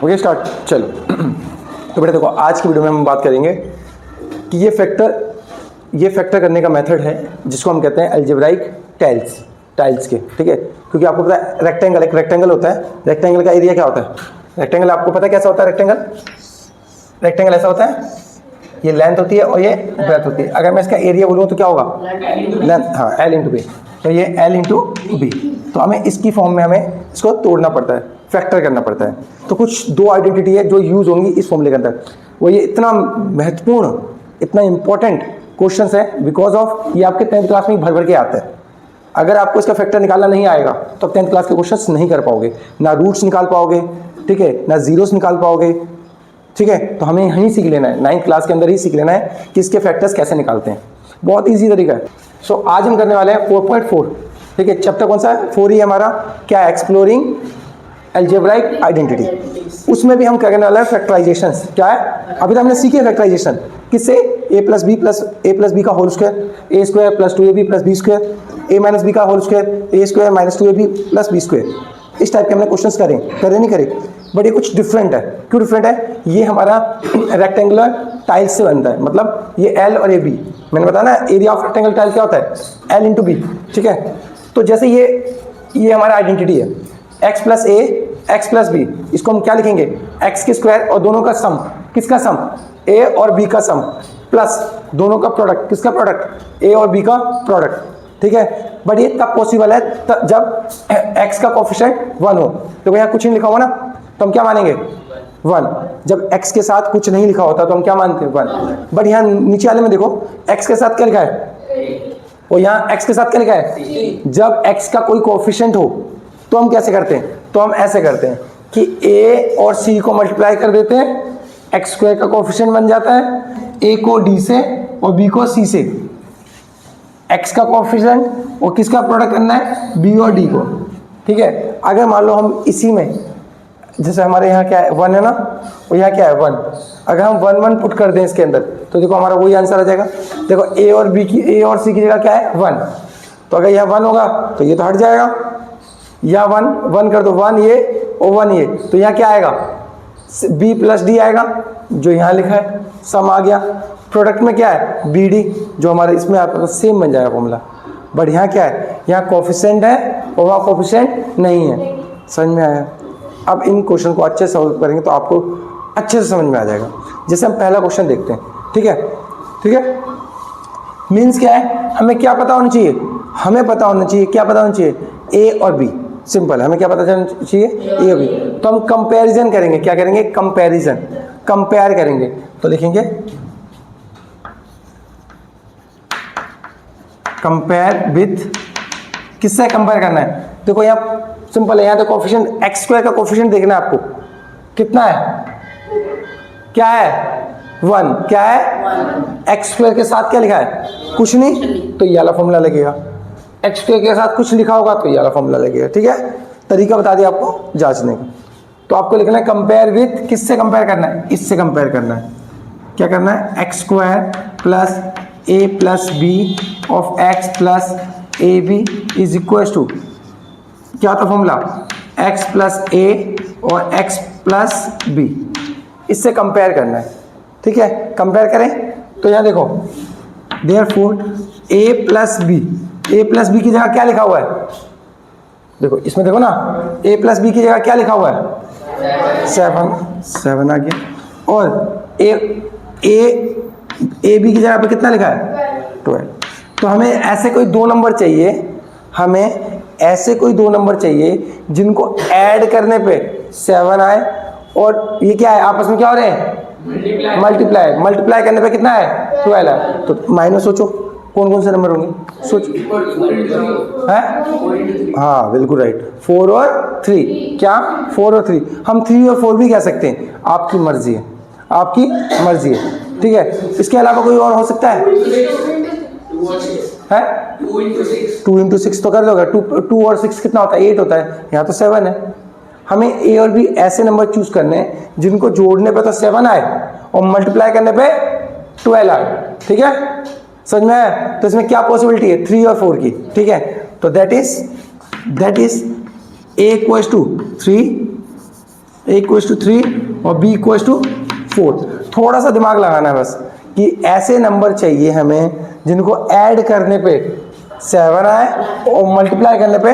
Okay start. चलो तो बेटा देखो, आज की वीडियो में हम बात करेंगे कि ये फैक्टर करने का मेथड है जिसको हम कहते हैं अलजेब्राइक टाइल्स के, ठीक है। क्योंकि आपको पता है एक रेक्टेंगल होता है, रेक्टेंगल का एरिया क्या होता है? रेक्टेंगल आपको पता है कैसा होता है? रेक्टेंगल ऐसा होता है, ये लेंथ होती है और ये ब्रेथ होती है। अगर मैं इसका एरिया बोलूँ तो क्या होगा? लेंथ, हाँ, एल इंटू बी। तो ये एल इंटू बी, तो हमें इसकी फॉर्म में हमें इसको तोड़ना पड़ता है, फैक्टर करना पड़ता है। तो कुछ दो आइडेंटिटी है जो यूज़ होंगी इस फॉर्मूले के अंदर। वो ये इतना महत्वपूर्ण, इतना इंपॉर्टेंट क्वेश्चन है बिकॉज ऑफ ये आपके 10th क्लास में भर भर के आता है। अगर आपको इसका फैक्टर निकालना नहीं आएगा तो आप 10th क्लास के क्वेश्चंस नहीं कर पाओगे, ना रूट्स निकाल पाओगे, ठीक है, ना जीरोस निकाल पाओगे, ठीक है। तो हमें यहीं सीख लेना है, 9th क्लास के अंदर ही सीख लेना है कि इसके फैक्टर्स कैसे निकालते हैं। बहुत ईजी तरीका है। सो आज हम करने वाले हैं 4.4, ठीक है। चैप्टर कौन सा है? 4 ही हमारा क्या है? Exploring algebraic identity. उसमें भी हम करने वाला है फैक्टराइजेशन। क्या है? अभी तो हमने सीखे फैक्टराइजेशन किससे? a प्लस बी का whole square, A square plus 2ab plus B square, A minus B का whole square, A square minus 2ab plus B square. इस टाइप के हमने क्वेश्चंस करे नहीं करे, बट ये कुछ डिफरेंट है। क्यों डिफरेंट है? ये हमारा रेक्टेंगुलर टाइल्स से बनता है, मतलब ये एल और ए बी। मैंने बताया ना एरिया ऑफ रेक्टेंगुलर टाइल क्या होता है? एल इंटू बी, ठीक है। तो जैसे ये हमारा आइडेंटिटी है x प्लस ए एक्स प्लस बी, इसको हम क्या लिखेंगे? x के स्क्वायर और दोनों का सम। किसका सम? a और b का सम प्लस दोनों का प्रोडक्ट। किसका प्रोडक्ट? a और b का प्रोडक्ट, ठीक है। बट ये तब पॉसिबल है जब x का कोफिशिएंट 1 हो। तो यहाँ कुछ नहीं लिखा हुआ ना, तो हम क्या मानेंगे? 1। जब x के साथ कुछ नहीं लिखा होता तो हम क्या मानते हैं? 1। बट यहाँ नीचे वाले में देखो x के साथ क्या लिखा है, और यहाँ x के साथ क्या लिखा है? जब x का कोई कोफिशिएंट हो तो हम कैसे करते हैं? तो हम ऐसे करते हैं कि a और c को मल्टीप्लाई कर देते हैं, एक्स स्क्वायर का कोफिशिएंट बन जाता है, a को d से और b को c से। x का कोफिशिएंट और किसका प्रोडक्ट करना है? b और d को, ठीक है। अगर मान लो हम इसी में, जैसे हमारे यहाँ क्या है 1 है ना, और यहाँ क्या है 1, अगर हम 1 1 पुट कर दें इसके अंदर तो देखो हमारा वही आंसर आ जाएगा। देखो a और c की जगह क्या है? 1। तो अगर यह 1 होगा तो ये तो हट जाएगा, या 1 कर दो, 1 ये और 1 ये, तो यहाँ क्या आएगा? b प्लस डी आएगा जो यहाँ लिखा है, सम आ गया। प्रोडक्ट में क्या है? bd जो हमारे इसमें आपका सेम बन जाएगा फॉर्मूला। बट यहाँ क्या है? यहाँ कोफिशिएंट है और वहाँ कोफिशिएंट नहीं है। समझ में आया? अब इन क्वेश्चन को अच्छे से सॉल्व करेंगे तो आपको अच्छे से समझ में आ जाएगा। जैसे हम पहला क्वेश्चन देखते हैं, ठीक है। मीन्स क्या है? हमें क्या पता होना चाहिए? हमें पता होना चाहिए, क्या पता होना चाहिए? ए और बी। सिंपल, हमें क्या पता चलना चाहिए? ए और बी। तो हम कंपैरिजन करेंगे। क्या करेंगे? कंपेयर करेंगे। तो लिखेंगे कंपेयर विथ, किससे कंपेयर करना है? देखो यहाँ सिंपल है, यहाँ तो कोफिशिएंट एक्स स्क्वायर का कोफिशिएंट देखना है आपको, कितना है? क्या है? 1। क्या है? एक्स स्क्वायर के साथ क्या लिखा है? कुछ नहीं, तो ये वाला फॉर्मूला लगेगा। एक्स स्क्वायर के साथ कुछ लिखा होगा तो ये वाला फॉर्मूला लगेगा, ठीक है। तरीका बता दिया आपको जांचने का। तो आपको लिखना है कंपेयर विथ, किससे कंपेयर करना है? इससे कंपेयर करना है। क्या करना है? X square plus a plus b of x plus a B is equal to, क्या था फॉर्मूला? x प्लस ए और x प्लस बी। इससे कंपेयर करना है, ठीक है। कंपेयर करें तो यहाँ देखो देयरफॉर a प्लस बी की जगह क्या लिखा हुआ है? देखो इसमें देखो ना, a प्लस बी की जगह क्या लिखा हुआ है? 7 आ गया। और ए बी की जगह पे कितना लिखा है? 12। तो हमें ऐसे कोई दो नंबर चाहिए, जिनको ऐड करने पे 7 आए, और ये क्या है? आपस में क्या हो रहे हैं? मल्टीप्लाई करने पे कितना है? 12 है। तो माइनस सोचो कौन कौन से नंबर होंगे, सोचो। है? हाँ बिल्कुल राइट, 4 और 3। क्या? 4 और 3। हम 3 और 4 भी कह सकते हैं, आपकी मर्जी है, ठीक है। इसके अलावा कोई और हो सकता है? 2 इंटू 6 तो कर दोगे। 2 और 6 कितना होता है? 8 होता है। यहाँ तो 7 है। हमें ए और बी ऐसे नंबर चूज करने हैं जिनको जोड़ने पे तो 7 आए और मल्टीप्लाई करने पे 12 आए, ठीक है। समझ में आया? तो इसमें क्या पॉसिबिलिटी है? 3 और 4 की, ठीक है। तो that is a equals to 3 a equals to 3 और b इक्वल्स टू 4। थोड़ा सा दिमाग लगाना है बस कि ऐसे नंबर चाहिए हमें जिनको ऐड करने पे 7 आए और मल्टीप्लाई करने पे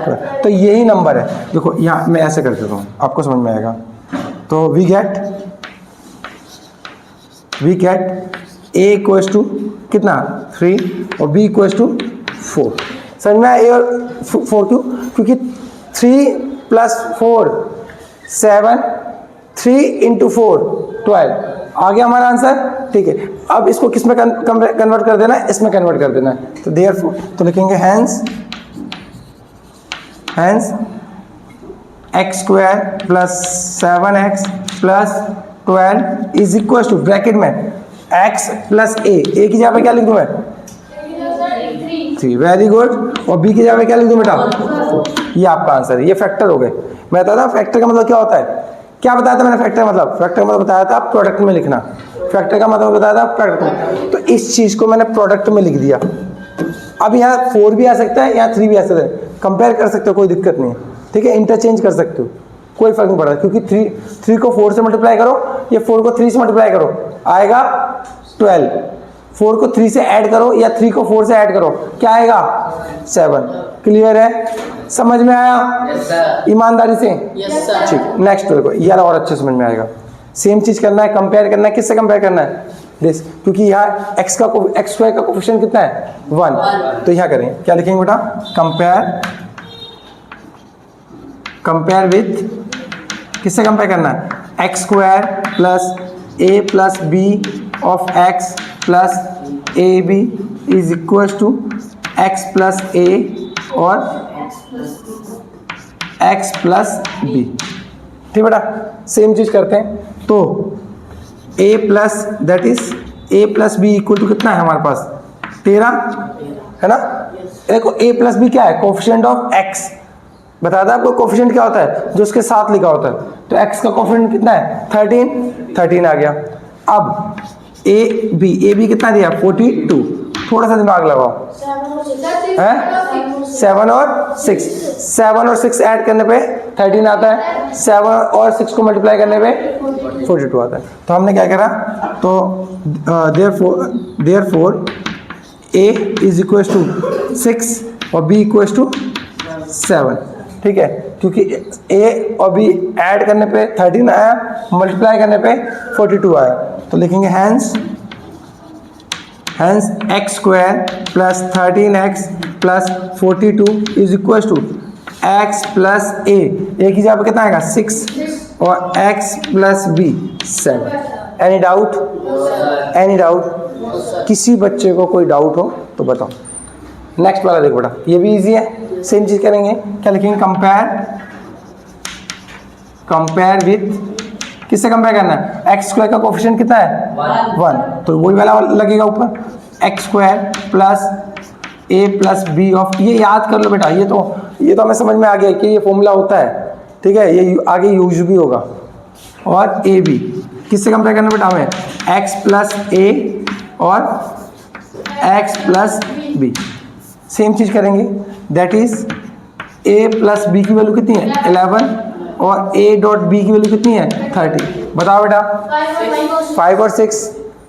12। तो यही नंबर है। देखो यहाँ मैं ऐसे कर देता हूँ, आपको समझ में आएगा। तो we get a equals to कितना 3 और b इक्वल्स टू 4। समझ में आया? a और 4 क्यों? क्योंकि 3 + 4 7, 3 × 4 12 आ गया हमारा आंसर। ठीक है, अब इसको किस में कन्वर्ट कर देना है? इसमें कन्वर्ट कर देना है। तो देयरफॉर तो लिखेंगे hence x² + 7x + 12 is equal to bracket में x + a की जगह पे क्या लिख दूं मैं? 3। Very good. और b की जगह पे क्या लिख दूं बेटा? 4। ये आपका आंसर है। ये फैक्टर हो गए। मैं बताता हूँ फैक्टर का मतलब क्या होता है। क्या बताया था मैंने फैक्टर का मतलब? फैक्टर का मतलब बताया था प्रोडक्ट में लिखना। फैक्टर का मतलब बताया था प्रोडक्ट में। तो इस चीज को मैंने प्रोडक्ट में लिख दिया। अब यहाँ 4 भी आ सकता है, यहाँ 3 भी आ सकता है। कंपेयर कर सकते हो, कोई दिक्कत नहीं है। ठीक है, इंटरचेंज कर सकते हो, कोई फर्क नहीं पड़ता। क्योंकि 3 को 4 से मल्टीप्लाई करो, या 4 को 3 से मल्टीप्लाई करो, आएगा 12। 4 को 3 से ऐड करो या 3 को 4 से ऐड करो, क्या आएगा? 7। क्लियर है? समझ में आया? ईमानदारी से? ठीक। नेक्स्ट देखो, ये और अच्छे समझ में आएगा। सेम चीज करना है, कंपेयर करना है। किससे कंपेयर करना है? दिस, क्योंकि यहाँ x² का कोफिशिएंट कितना है? 1। तो यहाँ करें, क्या लिखेंगे बेटा? कंपेयर विथ, किससे कंपेयर करना है? x² + a + b of x + ab is equal to x + a और x + b। ठीक बेटा, सेम चीज करते हैं। तो a plus that is a + b equal to कितना है हमारे पास? 13 है ना। देखो a + b क्या है? Coefficient of x। बता था आपको कोफिशिएंट क्या होता है? जो उसके साथ लिखा होता है। तो x का कोफिशिएंट कितना है? 13 आ गया। अब a b कितना दिया? 42। थोड़ा सा दिमाग लगाओ, है 7 और 6। 7 और 6 ऐड करने पे 13 आता है। 7 और 6 को मल्टीप्लाई करने पे 42 आता है। तो हमने क्या करा? तो therefore a is equal to 6 और b इक्वल टू 7। ठीक है, क्योंकि a और b ऐड करने पे 13 आया, मल्टीप्लाई करने पे 42 आया। तो लिखेंगे hence x² + 13x + 42 is equal to x + a की जगह पे कितना आएगा? 6 और x + b 7। Any doubt? किसी बच्चे को कोई डाउट हो तो बताओ। नेक्स्ट वाला देखो बेटा, ये भी इजी है। सेम चीज करेंगे। क्या लिखेंगे? कंपेयर विथ, किससे कंपेयर करना है? x² का कोफिशिएंट कितना है? 1। तो वही वाला लगेगा ऊपर, x² + a + b ऑफ, ये याद कर लो बेटा। ये तो हमें समझ में आ गया कि ये फॉर्मूला होता है। ठीक है, ये आगे यूज भी होगा। और a b किससे कंपेयर करना बेटा हमें? x + a और x + b। सेम चीज करेंगे, दैट इज a + b की वैल्यू कितनी है? 11 और a.b की वैल्यू कितनी है? 30। बताओ बेटा। 5 और 6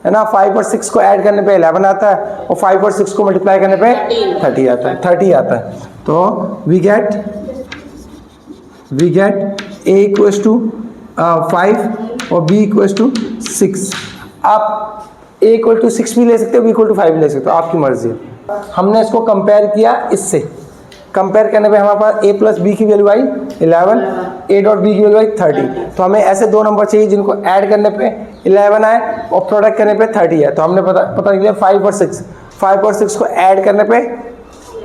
है ना। 5 और 6 को ऐड करने पे 11 आता है और 5 और 6 को मल्टीप्लाई करने पे 30 आता है। तो we get a equals to 5 और b इक्वल्स टू 6। आप a इक्वल टू 6 भी ले सकते हो, b इक्वल टू 5 भी ले सकते हो, आपकी मर्जी है। हमने इसको कंपेयर किया इससे। कंपेयर करने पे हमारे पास a + b की वैल्यू आई 11, a.b की वैल्यू आई 30। तो हमें ऐसे दो नंबर चाहिए जिनको ऐड करने पे 11 आए और प्रोडक्ट करने पे 30 है। तो हमने पता किया 5 और 6। 5 और 6 को ऐड करने पे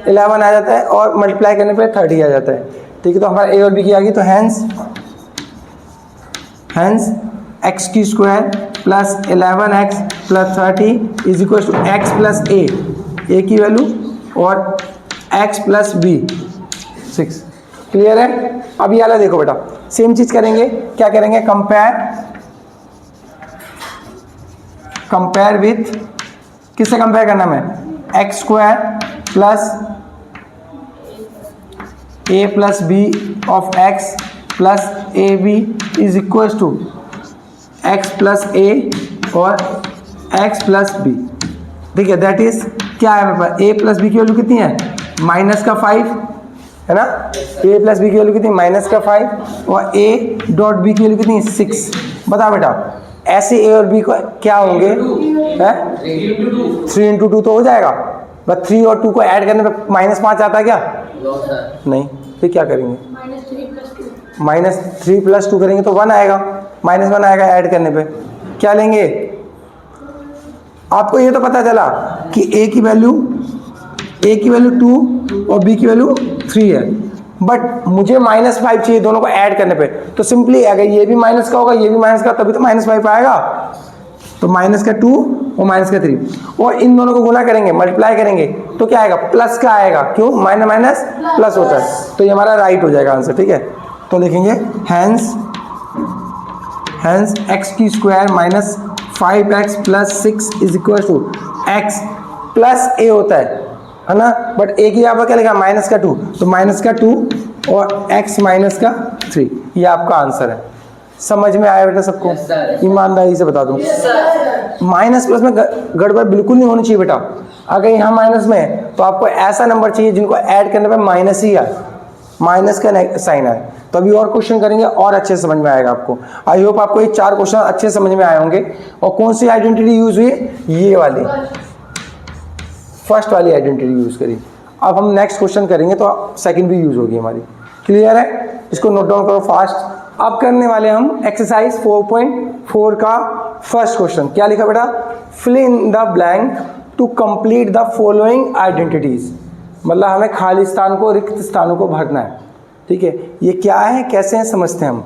11 आ जाता है और मल्टीप्लाई करने पे 30 आ जाता है। ठीक है, तो हमारा a और b की आ गई। तो hence x² + 11x + 30 is equal to x + a की वैल्यू और x + b 6। क्लियर है? अब ये वाला देखो बेटा, सेम चीज करेंगे। क्या करेंगे? कंपेयर विथ, किससे कंपेयर करना है? x² + a + b of x + A B is equal to x plus ए और एक्स प्लस बी। ठीक है, दैट इज क्या है मेरे पास, ए प्लस बी की वैल्यू कितनी है, माइनस का 5 है ना, ए प्लस बी की वैल्यू कितनी, माइनस का 5 और ए डॉट बी की वैल्यू कितनी, 6। बता बेटा ऐसे ए और बी को क्या होंगे, 3 इंटू 2 तो हो जाएगा, बस 3 और 2 को ऐड करने पे -5 आता है क्या, नहीं, फिर क्या करेंगे, -3 प्लस 2 करेंगे तो 1 आएगा, -1 आएगा ऐड करने पे, क्या लेंगे। आपको ये तो पता चला कि ए की वैल्यू 2 और बी की वैल्यू 3 है, बट मुझे -5 चाहिए दोनों को ऐड करने पे, तो सिंपली अगर ये भी माइनस का होगा ये भी माइनस का, तभी तो -5 आएगा। तो -2 और -3 और इन दोनों को गुना करेंगे, मल्टीप्लाई करेंगे तो क्या आएगा, प्लस का आएगा, क्यों, माइनस प्लस होता है, तो ये हमारा राइट हो जाएगा आंसर। ठीक है, तो लिखेंगे हैंस एक्स की square minus 5x plus 6 is equal to x plus A होता है ना, बट ए की यहाँ पर क्या लिखा, -2, तो -2 और x -3, ये आपका आंसर है। समझ में आया बेटा सबको, ईमानदारी से बता दूं, माइनस प्लस में गड़बड़ बिल्कुल नहीं होनी चाहिए बेटा। अगर यहाँ माइनस में है तो आपको ऐसा नंबर चाहिए जिनको ऐड करने पे माइनस ही आए, माइनस का साइन आए, तो अभी और क्वेश्चन करेंगे और अच्छे से समझ में आएगा आपको। आई होप आपको ये 4 क्वेश्चन अच्छे समझ में आए होंगे। और कौन सी आइडेंटिटी यूज हुई, ये वाली फर्स्ट वाली आइडेंटिटी यूज करी। अब हम नेक्स्ट क्वेश्चन करेंगे तो सेकंड भी यूज होगी हमारी, क्लियर है, इसको नोट डाउन करो फास्ट। अब करने वाले हम एक्सरसाइज 4.4 का फर्स्ट क्वेश्चन, क्या लिखा बेटा, fill in the blank to complete the following identities, मतलब हमें खाली स्थान को, रिक्त स्थानों को भरना है। ठीक है, ये क्या है, कैसे हैं, समझते हैं हम।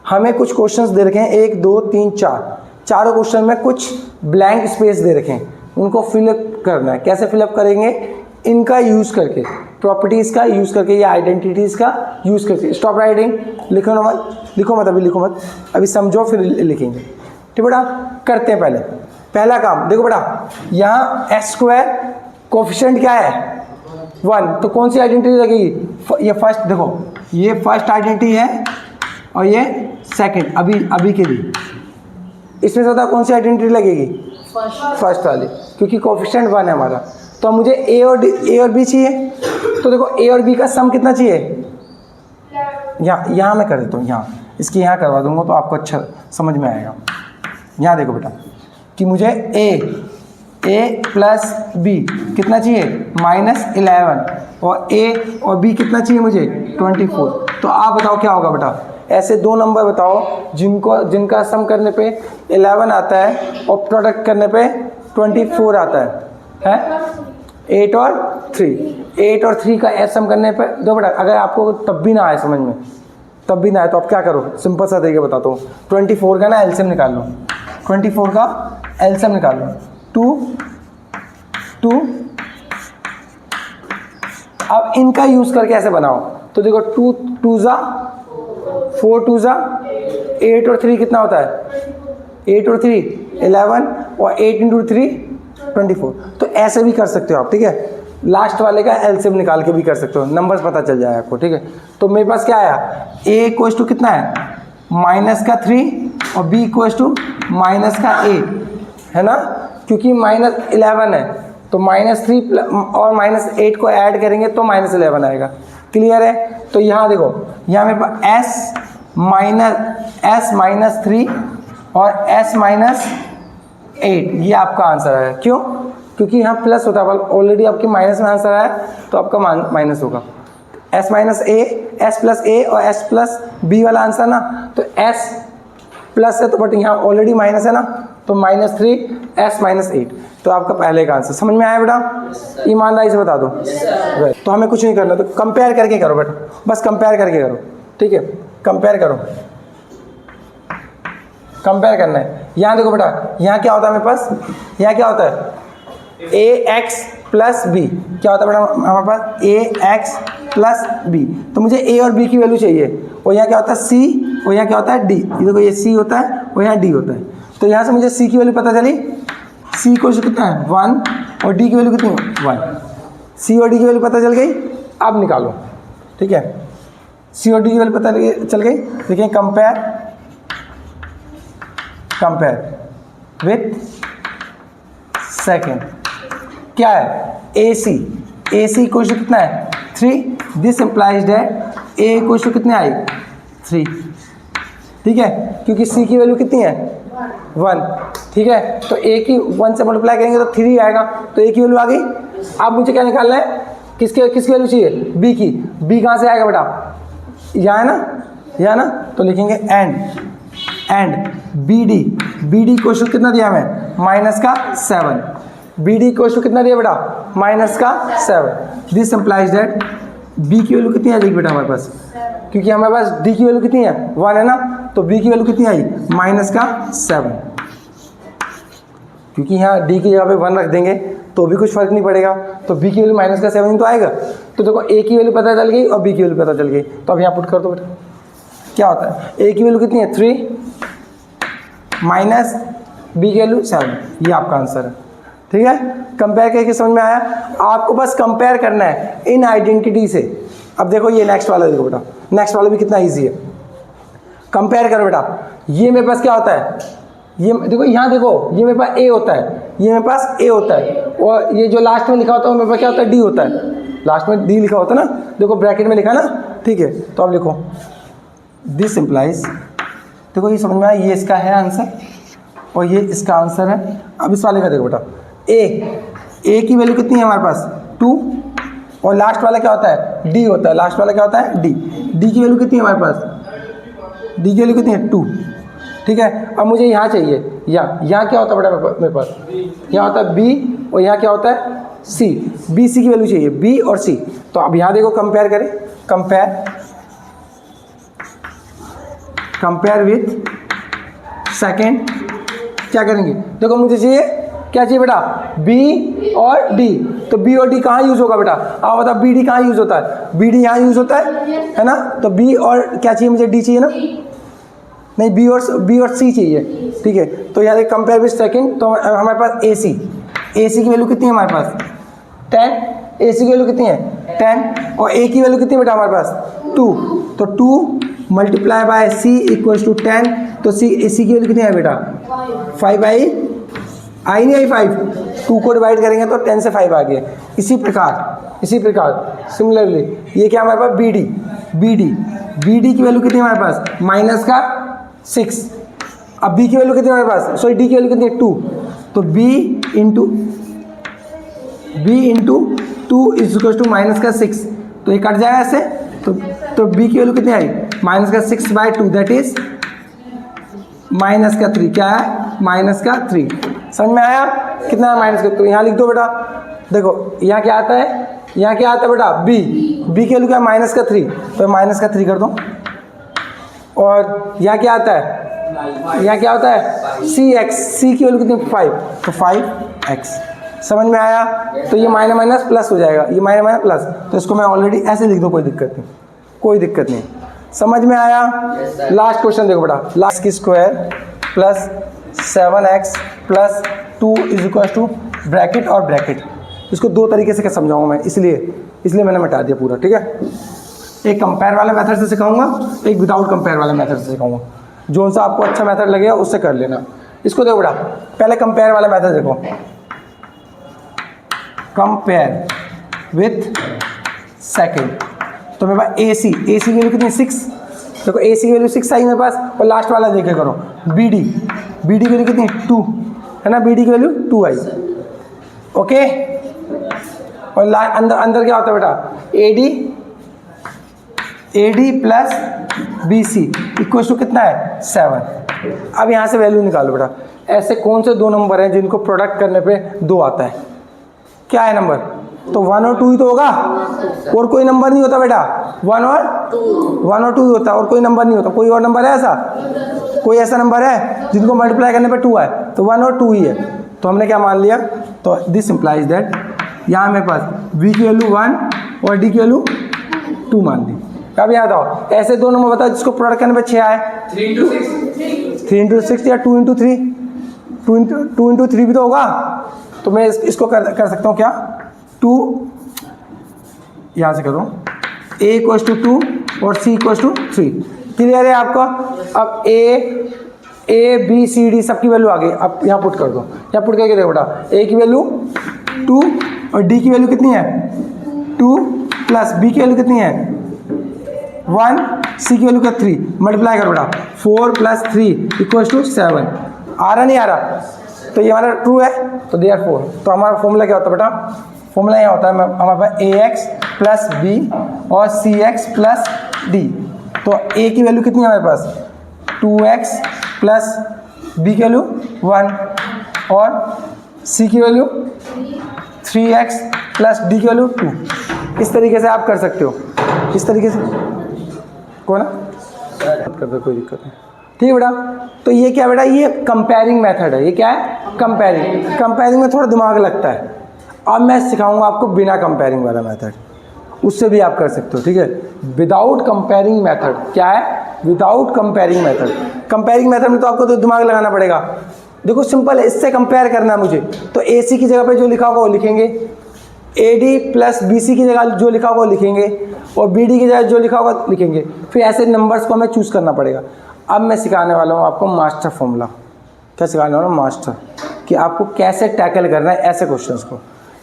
हमें कुछ क्वेश्चंस दे रखे हैं, 1 2 3 4, चारों क्वेश्चन में कुछ ब्लैंक स्पेस दे रखे हैं, उनको फिलअप करना है। कैसे फिलअप करेंगे, इनका यूज़ करके, प्रॉपर्टीज़ का यूज़ करके या आइडेंटिटीज़ का यूज़ करके। स्टॉप राइटिंग, लिखो मत अभी लिखो मत, अभी समझो फिर लिखेंगे। ठीक बेटा, करते हैं पहला काम। देखो बेटा, यहाँ एक्स स्क्वायर कोफिशिएंट क्या है, 1, तो कौन सी आइडेंटिटी लगेगी, ये फर्स्ट, देखो ये फर्स्ट आइडेंटिटी है और ये सेकंड, अभी के लिए इसमें से कौन सी आइडेंटिटी लगेगी, फर्स्ट वाली, क्योंकि कोफिशिएंट 1 है हमारा। तो मुझे ए और बी चाहिए, तो देखो ए और बी का सम कितना चाहिए, यहाँ मैं कर देता हूँ, यहाँ इसकी यहाँ करवा दूंगा तो आपको अच्छा समझ में आएगा। यहाँ देखो बेटा कि मुझे ए प्लस बी कितना चाहिए, -11, और ए और बी कितना चाहिए मुझे, 24। तो आप बताओ क्या होगा बेटा, ऐसे 2 नंबर बताओ जिनका सम करने पे 11 आता है और प्रोडक्ट करने पे 24 आता है 8 और 3 का सम करने पे। दो बेटा, अगर आपको तब भी ना आए समझ में, तब भी ना आए तो आप क्या करो, सिंपल सा तरीका बताता हूँ। 24 का ना एलसीएम निकाल लो, 24 का एलसीएम निकाल लो, 2 अब इनका यूज करके ऐसे बनाओ, तो देखो 2 2 जा 4 2 जा 8 और 3 कितना होता है, 8 और 3 11 और 8 इंटू 3 24। तो ऐसे भी कर सकते हो आप। ठीक है, लास्ट वाले का एलसीएम निकाल के भी कर सकते हो, नंबर्स पता चल जाएगा आपको। ठीक है, तो मेरे पास क्या आया, a इक्वल्स टू कितना है, -3 और b इक्वल्स टू -8 है ना, क्योंकि -11 है तो -3 और -8 को ऐड करेंगे तो -11 आएगा। क्लियर है, तो यहाँ देखो, यहाँ मेरे पास s-3 और s-8, ये आपका आंसर है। क्यों, क्योंकि यहाँ प्लस होता है, ऑलरेडी आपके माइनस में आंसर आया तो आपका माइनस होगा। s प्लस a और s प्लस b वाला आंसर ना, तो s प्लस है तो बट यहाँ ऑलरेडी माइनस है ना, तो -3 s-8, तो आपका पहले का आंसर। समझ में आया बेटा, ईमानदारी से बता दो। तो हमें कुछ नहीं करना, तो कंपेयर करके करो बेटा, बस कंपेयर करके करो। ठीक है, कंपेयर करो, कंपेयर करना है। यहाँ देखो बेटा, यहाँ क्या होता है मेरे पास, यहाँ क्या होता है, ax प्लस बी, क्या होता है बेटा हमारे पास, ax प्लस बी। तो मुझे a और b की वैल्यू चाहिए, और यहाँ क्या होता है c, और यहाँ क्या होता है d। ये देखो, ये c होता है और यहाँ d होता है। तो यहाँ से मुझे c की वैल्यू पता चली, c को कितना है 1 और d की वैल्यू कितनी है 1, c और d की वैल्यू पता चल गई। अब निकालो। ठीक है, सी और डी की वैल्यू पता चल गई। देखिए कंपेयर विथ सेकेंड क्या है, ए सी क्वेश्चन कितना है 3, this implies that A question कितने आई 3, ठीक है, क्योंकि सी की वैल्यू कितनी है 1, ठीक है, तो ए की 1 से मल्टीप्लाई करेंगे तो 3 आएगा, तो ए की वैल्यू आ गई। अब मुझे क्या निकालना है, किसकी वैल्यू चाहिए, बी की। बी कहाँ से आएगा बेटा, यहाँ है ना, तो लिखेंगे एंड बी डी क्वेश्चन कितना दिया हमें -7, बी डी क्वेश्चन कितना दिया बेटा -7, दिस इंप्लाइज दैट बी की वैल्यू कितनी आ जाएगी बेटा हमारे पास, क्योंकि हमारे पास डी की वैल्यू कितनी है 1 है ना, तो बी की वैल्यू कितनी आई -7, क्योंकि यहाँ डी की जगह पे 1 रख देंगे तो भी कुछ फर्क नहीं पड़ेगा, तो बी की वैल्यू -7 तो आएगा। तो देखो ए की वैल्यू पता चल गई और बी की वैल्यू पता चल गई, तो अब यहाँ पुट कर दो बेटा, क्या होता है ए की वैल्यू कितनी है 3 माइनस बी की वैल्यू 7, ये आपका आंसर है, ठीक है। कंपेयर करके समझ में आया, आपको बस कंपेयर करना है इन आइडेंटिटी से। अब देखो ये नेक्स्ट वाला देखो बेटा, नेक्स्ट वाला भी कितना ईजी है, कंपेयर करो बेटा। ये मेरे पास क्या होता है, ये देखो यहाँ देखो, ये मेरे पास ए होता है, ये मेरे पास ए होता है, और ये जो लास्ट में लिखा होता है मेरे पास क्या होता है डी होता है, लास्ट में डी लिखा होता है ना, देखो ब्रैकेट में लिखा ना, ठीक है। तो अब लिखो दिस इम्प्लाइज, देखो ये समझ में आया, ये इसका है आंसर और ये इसका आंसर है। अब इस वाले का देखो बेटा, ए की वैल्यू कितनी है हमारे पास 2, और लास्ट वाला क्या होता है डी होता है, लास्ट वाला क्या होता है डी की वैल्यू कितनी है हमारे पास, डी की वैल्यू कितनी है 2, ठीक है। अब मुझे यहाँ चाहिए, यहाँ क्या होता है बेटा मेरे पास, यहाँ होता है बी और यहाँ क्या होता है सी, बी सी की वैल्यू चाहिए, बी और सी। तो अब यहाँ देखो कंपेयर करें, कंपेयर विथ सेकेंड, क्या करेंगे, देखो मुझे चाहिए क्या चाहिए बेटा बी और डी, तो बी और डी कहाँ यूज़ होगा बेटा, आप बताओ बी डी कहाँ यूज़ होता है, बी डी यहाँ यूज़ होता है ना, तो बी और क्या चाहिए मुझे, डी चाहिए ना, नहीं बी और सी चाहिए, ठीक है। तो यहाँ कंपेयर विथ सेकंड, तो हमारे पास ए सी की वैल्यू कितनी है हमारे पास 10, ए सी की वैल्यू कितनी है 10, और ए की वैल्यू कितनी है बेटा हमारे पास 2, तो 2 multiply by c equals to 10, तो ए सी की वैल्यू कितनी है बेटा 5 आई नहीं आई 5, 2 को डिवाइड करेंगे तो 10 से 5 आ गया। इसी प्रकार सिमिलरली ये क्या हमारे पास बी डी की वैल्यू कितनी है हमारे पास -6, अब बी की वैल्यू कितनी है हमारे पास, सॉरी डी की वैल्यू कितनी है 2, तो b into 2 is equal to -6, तो ये कट जाएगा ऐसे, तो बी की वैल्यू कितनी आई -6/2, दैट इज -3, क्या है -3। समझ में आया कितना है -3, तो यहाँ लिख दो बेटा, देखो यहाँ क्या आता है बेटा बी की वैल्यू क्या है -3, तो -3 कर दो, और यहाँ क्या आता है, यहाँ क्या होता है सी की वैल्यू कितनी 5, तो 5x। समझ में आया, तो ये माइनस प्लस हो जाएगा, ये माइनस प्लस, तो इसको मैं ऑलरेडी ऐसे लिख दो, कोई दिक्कत नहीं। समझ में आया। लास्ट क्वेश्चन देखो बेटा, लास्ट की square plus 7x plus 2 is equal to bracket और ब्रैकेट। इसको दो तरीके से समझाऊंगा मैं, इसलिए मैंने मिटा दिया पूरा, ठीक है। एक कंपेयर वाले मेथड से सिखाऊंगा, एक विदाउट कंपेयर वाले मेथड से सिखाऊंगा, जो सा आपको अच्छा मेथड लगेगा उससे कर लेना। इसको देखो बेटा, पहले कंपेयर वाला मेथड देखो, कंपेयर विथ सेकेंड, तो मेरे पास ए सी की वैल्यू कितनी 6, देखो ए सी की वैल्यू 6 आई मेरे पास, और लास्ट वाला देखे करो बी डी की वैल्यू कितनी 2 है ना, बी डी की वैल्यू 2 आई, ओके। और अंदर क्या होता है बेटा a d plus b c equal to कितना है 7। अब यहाँ से वैल्यू निकालो बेटा, ऐसे कौन से दो नंबर हैं जिनको प्रोडक्ट करने पे 2 आता है, क्या है नंबर, तो 1 और 2 ही तो होगा, और कोई नंबर नहीं होता बेटा, 1 और 2 ही होता है, और कोई नंबर नहीं होता। कोई और नंबर है ऐसा, कोई ऐसा नंबर है जिनको मल्टीप्लाई करने पे 2 आए, तो 1 और 2 ही है। तो हमने क्या मान लिया, तो दिस इंप्लाइज दैट यहाँ मेरे पास बी की वैल्यू 1 और डी की वैल्यू 2 मान दी। अब याद आओ, ऐसे दो नंबर बताओ जिसको प्रोडक्ट करने पे 6 आए, 3 इंटू 6 या 2 इंटू 3, 2 इंटू 3 भी तो होगा। तो मैं इसको कर सकता हूँ क्या, 2 यहाँ से करो, a इक्वल्स टू 2 और C इक्वल टू 3। क्लियर है आपका? अब A B C D सबकी वैल्यू आ गई। अब यहाँ पुट कर दो, यहाँ पुट करके देखो बेटा, A की वैल्यू 2 और D की वैल्यू कितनी है 2 प्लस B की वैल्यू कितनी है 1, C की वैल्यू क्या 3, मल्टीप्लाई करो बेटा 4 प्लस 3 इक्वल टू 7। आ रहा नहीं आ रहा? तो ये हमारा ट्रू है, तो देयरफॉर तो हमारा फॉर्मूला क्या होता है बेटा? फॉर्मूला यहाँ होता है हमारे पास AX प्लस B और CX प्लस D। तो A की वैल्यू कितनी है हमारे पास 2x प्लस B की वैल्यू 1 और C की वैल्यू 3x प्लस D की वैल्यू 2। इस तरीके से आप कर सकते हो, इस तरीके से कौन कर दो, कोई दिक्कत नहीं। ठीक है बेटा, तो ये क्या बेटा, ये कंपेयरिंग मेथड है। ये क्या है? कंपेयरिंग में थोड़ा दिमाग लगता है। अब मैं सिखाऊंगा आपको बिना कंपेयरिंग वाला मेथड, उससे भी आप कर सकते हो। ठीक है, विदाउट कंपेयरिंग मेथड। क्या है? Without comparing method. Comparing method में तो आपको तो दिमाग लगाना पड़ेगा। देखो सिंपल है, इससे कंपेयर करना है मुझे, तो AC की जगह पे जो लिखा होगा वो लिखेंगे, AD प्लस BC की जगह जो लिखा होगा वो लिखेंगे, और BD की जगह जो लिखा होगा लिखेंगे। फिर ऐसे नंबर्स को हमें चूज़ करना पड़ेगा। अब मैं सिखाने वाला हूँ आपको मास्टर फॉर्मूला। क्या सिखाने वाला हूँ? मास्टर, कि आपको कैसे टैकल करना है ऐसे क्वेश्चंस को।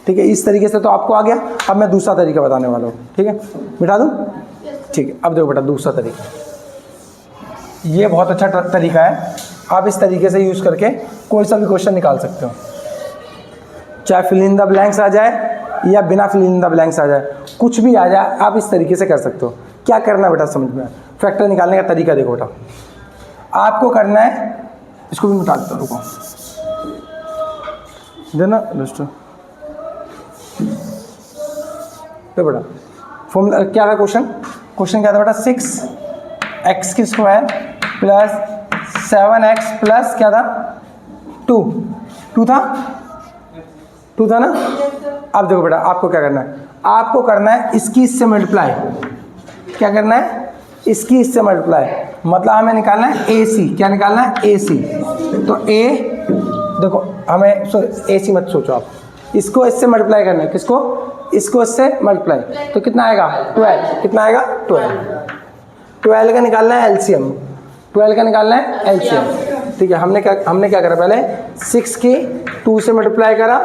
ठीक है, इस तरीके से तो आपको आ गया। अब मैं दूसरा तरीका बताने वाला हूँ। ठीक है, मिटा दूँ? ठीक है, अब देखो बेटा दूसरा तरीका, ये बहुत अच्छा तरीका है। आप इस तरीके से यूज़ करके कोई सा भी क्वेश्चन निकाल सकते हो, चाहे फिल इन द ब्लैंक्स आ जाए या बिना फिल इन द ब्लैंक्स आ जाए, कुछ भी आ जाए, आप इस तरीके से कर सकते हो। क्या करना है बेटा समझ में? फैक्टर निकालने का तरीका देखो बेटा, आपको करना है, इसको भी मिटा देता हूँ, रुको देना दोस्तों। तो बेटा फॉर्मूला क्या था? क्वेश्चन क्या था बेटा? 6x की स्क्वायर प्लस 7x प्लस क्या था 2 था ना। अब देखो बेटा आपको क्या करना है, आपको करना है इसकी इससे मल्टीप्लाई। क्या करना है? इसकी इससे मल्टीप्लाई, मतलब हमें निकालना है AC। क्या निकालना है? AC। तो A देखो हमें AC मत सोचो आप, इसको इससे मल्टीप्लाई करना है। किसको? इसको इससे मल्टीप्लाई, तो कितना आएगा 12। कितना आएगा 12 का निकालना है LCM। 12 का निकालना है LCM। ठीक है, हमने क्या करा पहले 6 की 2 से मल्टीप्लाई करा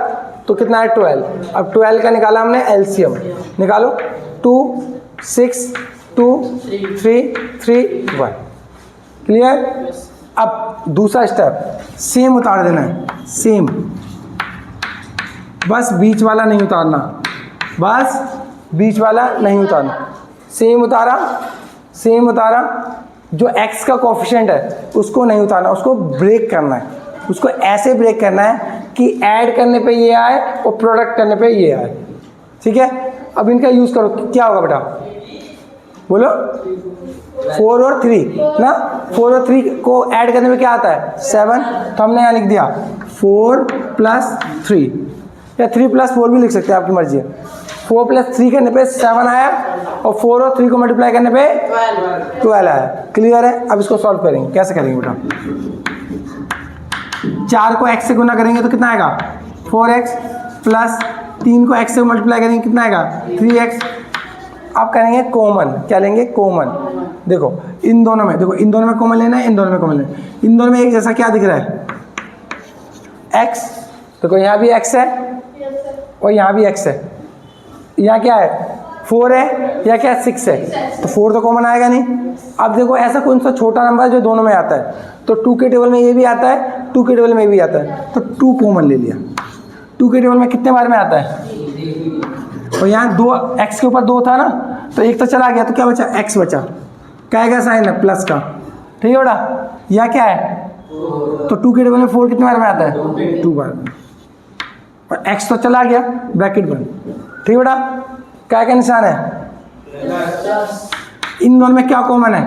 तो कितना है 12। अब 12 का निकाला हमने LCM। निकालो 2 6 2 3 3 1। क्लियर? अब दूसरा स्टेप, सेम उतार देना है, सेम, बस बीच वाला नहीं उतारना, बस बीच वाला नहीं उतारना। सेम उतारा, जो x का कोफिशिएंट है उसको नहीं उतारना, उसको ब्रेक करना है। उसको ऐसे ब्रेक करना है कि ऐड करने पे ये आए और प्रोडक्ट करने पे ये आए। ठीक है, अब इनका यूज़ करो, क्या होगा बेटा बोलो? 4 और 3 ना, 4 और 3 को ऐड करने में क्या आता है 7। तो हमने यहाँ लिख दिया 4 प्लस 3, या 3 प्लस 4 भी लिख सकते हैं, आपकी मर्जी है। 4 प्लस 3 करने पे 7 आया, और 4 और 3 को मल्टीप्लाई करने पे 12 आया। क्लियर है? अब इसको सॉल्व करेंगे। कैसे करेंगे बेटा? 4 को x से गुना करेंगे तो कितना आएगा 4x, प्लस 3 को x से मल्टीप्लाई करेंगे कितना आएगा 3x। अब करेंगे कॉमन। क्या लेंगे? कॉमन। देखो इन दोनों में, देखो इन दोनों में कॉमन लेना है, इन दोनों में कॉमन लेना है। इन दोनों में एक जैसा क्या दिख रहा है x। देखो यहाँ भी x है और यहाँ भी x है। यहाँ क्या है 4 है, या क्या 6 है, तो 4 तो कॉमन आएगा नहीं। अब देखो ऐसा कौन सा छोटा नंबर है जो दोनों में आता है, तो 2 के टेबल में ये भी आता है, 2 के टेबल में ये भी आता है, तो 2 कॉमन ले लिया। 2 के टेबल में कितने बार में आता है? और यहाँ 2 x के ऊपर 2 था ना, तो एक तो चला गया, तो क्या बचा x बचा। क्या का साइन है? प्लस का। ठीक है बेटा, यह क्या है? तो 2 के टेबल में 4 कितने बार में आता है? 2 बार में। और x तो चला गया, ब्रैकेट बंद। ठीक है बेटा, क्या का निशान है? इन दोनों में क्या कॉमन है?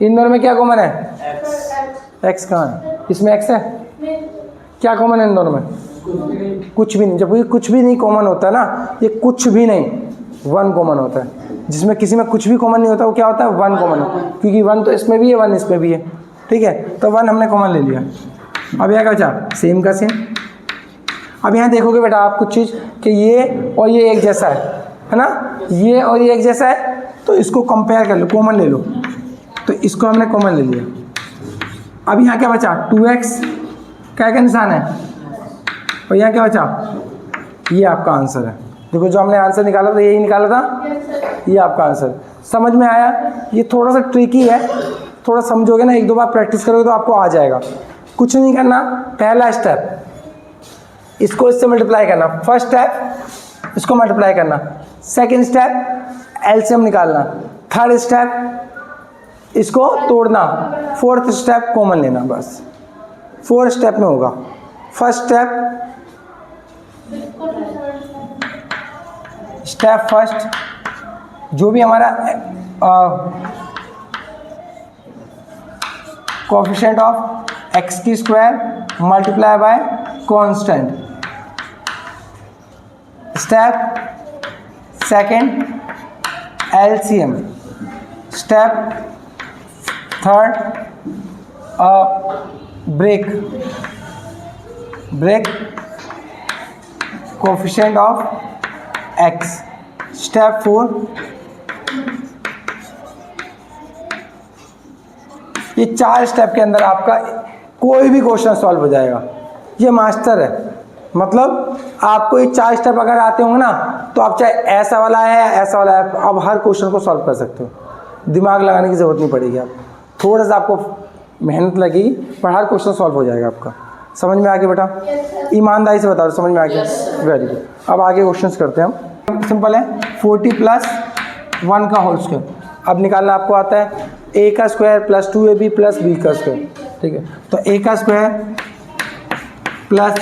इन दोनों में क्या कॉमन है? x कहाँ है? इसमें x है। क्या कॉमन है इन दोनों में? कुछ भी नहीं। जब ये कुछ भी नहीं कॉमन होता है ना, ये कुछ भी नहीं, 1 कॉमन होता है। जिसमें किसी में कुछ भी कॉमन नहीं होता वो क्या होता है? 1 कॉमन होता है, क्योंकि 1 तो इसमें भी है, 1 इसमें भी है। ठीक है, तो 1 हमने कॉमन ले लिया। अब यहाँ क्या बचा? सेम का सेम। अब यहाँ देखोगे बेटा आप कुछ चीज़ कि ये और ये एक जैसा है, है ना, ये और ये एक जैसा है, तो इसको कंपेयर कर लो, कॉमन ले लो, तो इसको हमने कॉमन ले लिया। अब यहाँ क्या बचा, 2x क्या का निशान है, और यहाँ क्या बचा, ये आपका आंसर है। देखो जो हमने आंसर निकाला था यही निकाला था, ये आपका आंसर। समझ में आया? ये थोड़ा सा ट्रिकी है, थोड़ा समझोगे ना, एक दो बार प्रैक्टिस करोगे तो आपको आ जाएगा। कुछ नहीं करना, पहला स्टेप इसको इससे मल्टीप्लाई करना, फर्स्ट स्टेप इसको मल्टीप्लाई करना, सेकंड स्टेप एलसीएम निकालना, थर्ड स्टेप इसको तोड़ना, फोर्थ स्टेप कॉमन लेना। बस 4 स्टेप में होगा। फर्स्ट स्टेप फर्स्ट, जो भी हमारा कोएफिशिएंट ऑफ एक्स की square multiply by constant. Step second LCM. Step third break coefficient of x. Step 4 ये 4 स्टेप के अंदर आपका कोई भी क्वेश्चन सॉल्व हो जाएगा। ये मास्टर है, मतलब आपको ये 4 स्टेप अगर आते होंगे ना, तो आप चाहे ऐसा वाला है या ऐसा वाला है, आप हर क्वेश्चन को सॉल्व कर सकते हो। दिमाग लगाने की ज़रूरत नहीं पड़ेगी, आप थोड़ा सा आपको मेहनत लगेगी, पर हर क्वेश्चन सॉल्व हो जाएगा आपका। समझ में आ गया बेटा? ईमानदारी से बता दो, समझ में आ गया? Very good. अब आगे क्वेश्चंस करते हैं हम। सिंपल है, 40 + 1 का होल स्क्वायर। अब निकालना आपको आता है a का square plus 2ab plus b का स्क्वायर। ठीक है, तो a का square plus